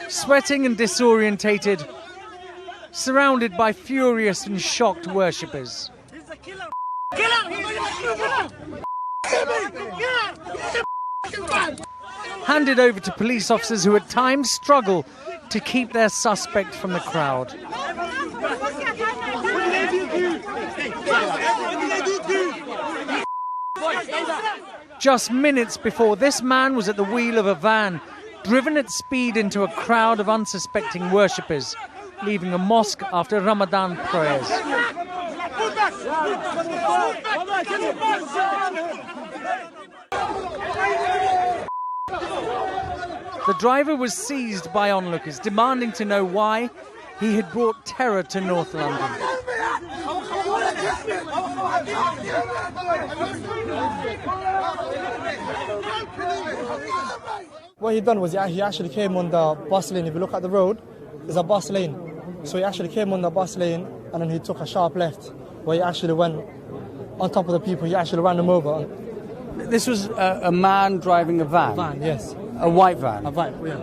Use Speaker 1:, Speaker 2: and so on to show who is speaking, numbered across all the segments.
Speaker 1: Sweating and disorientated, surrounded by furious and shocked worshippers. Handed over to police officers who at times struggle to keep their suspect from the crowd. Just minutes before, this man was at the wheel of a van, driven at speed into a crowd of unsuspecting worshippers, leaving a mosque after Ramadan prayers. The driver was seized by onlookers, demanding to know why he had brought terror to North London.
Speaker 2: What he done was he actually came on the bus lane. If you look at the road, there's a bus lane. So he actually came on the bus lane and then he took a sharp left where he actually went on top of the people. He actually ran them over.
Speaker 1: This was a man driving a van?
Speaker 2: A van, yes.
Speaker 1: A white van?
Speaker 2: A white, yeah.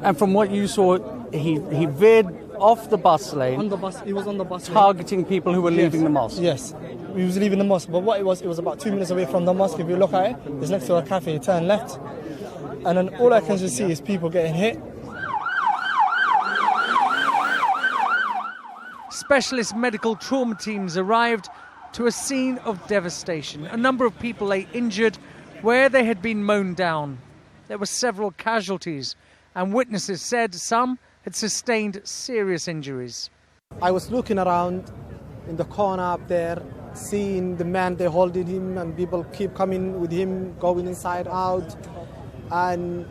Speaker 1: And from what you saw, he veered off the bus lane.
Speaker 2: On the bus, he was on the bus
Speaker 1: targeting
Speaker 2: lane.
Speaker 1: People who were leaving the mosque?
Speaker 2: Yes, he was leaving the mosque. But what it was about 2 minutes away from the mosque. If you look at it, it's next to a cafe. He turned left. And then all I can just see is people getting hit.
Speaker 1: Specialist medical trauma teams arrived to a scene of devastation. A number of people lay injured where they had been mown down. There were several casualties, and witnesses said some had sustained serious injuries.
Speaker 2: I was looking around in the corner up there, seeing the man, they holding him, and people keep coming with him, going inside, out. And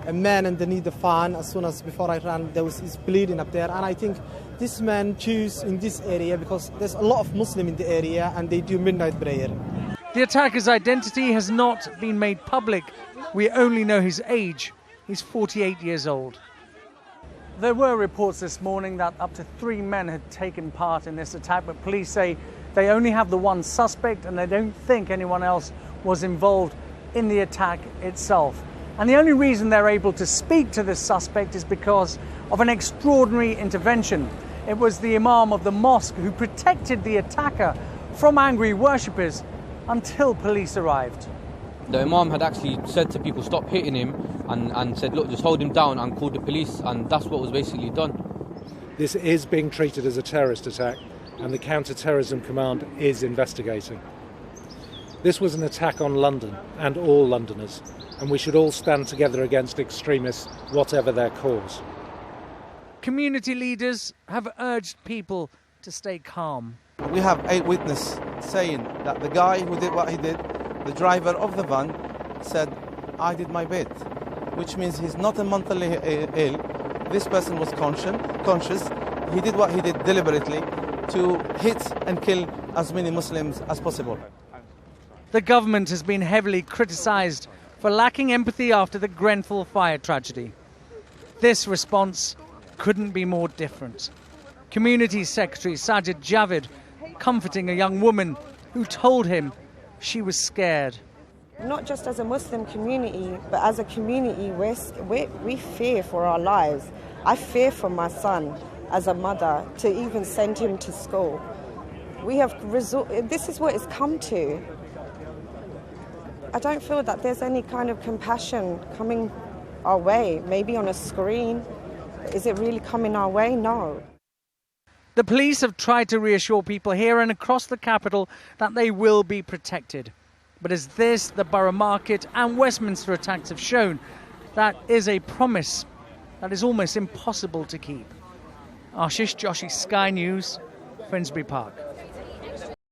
Speaker 2: a man underneath the fan, as soon as before I ran, he's bleeding up there. And I think this man chose in this area because there's a lot of Muslims in the area and they do midnight prayer.
Speaker 1: The attacker's identity has not been made public. We only know his age. He's 48 years old. There were reports this morning that up to 3 men had taken part in this attack, but police say they only have the one suspect and they don't think anyone else was involved in the attack itself. And the only reason they're able to speak to this suspect is because of an extraordinary intervention. It was the imam of the mosque who protected the attacker from angry worshippers until police arrived.
Speaker 3: The imam had actually said to people, stop hitting him, and said, look, just hold him down, and called the police, and that's what was basically done.
Speaker 4: This is being treated as a terrorist attack, and the Counter-Terrorism Command is investigating. This was an attack on London and all Londoners, and we should all stand together against extremists, whatever their cause.
Speaker 1: Community leaders have urged people to stay calm.
Speaker 5: We have 8 witnesses saying that the guy who did what he did, the driver of the van, said, I did my bit, which means he's not mentally ill. This person was conscious. He did what he did deliberately to hit and kill as many Muslims as possible.
Speaker 1: The government has been heavily criticised for lacking empathy after the Grenfell fire tragedy. This response couldn't be more different. Community Secretary Sajid Javid comforting a young woman who told him she was scared.
Speaker 6: Not just as a Muslim community, but as a community, we fear for our lives. I fear for my son as a mother to even send him to school. This is what it's come to. I don't feel that there's any kind of compassion coming our way, maybe on a screen. Is it really coming our way? No.
Speaker 1: The police have tried to reassure people here and across the capital that they will be protected. But as this, the Borough Market and Westminster attacks have shown, that is a promise that is almost impossible to keep. Ashish Joshi, Sky News, Finsbury Park.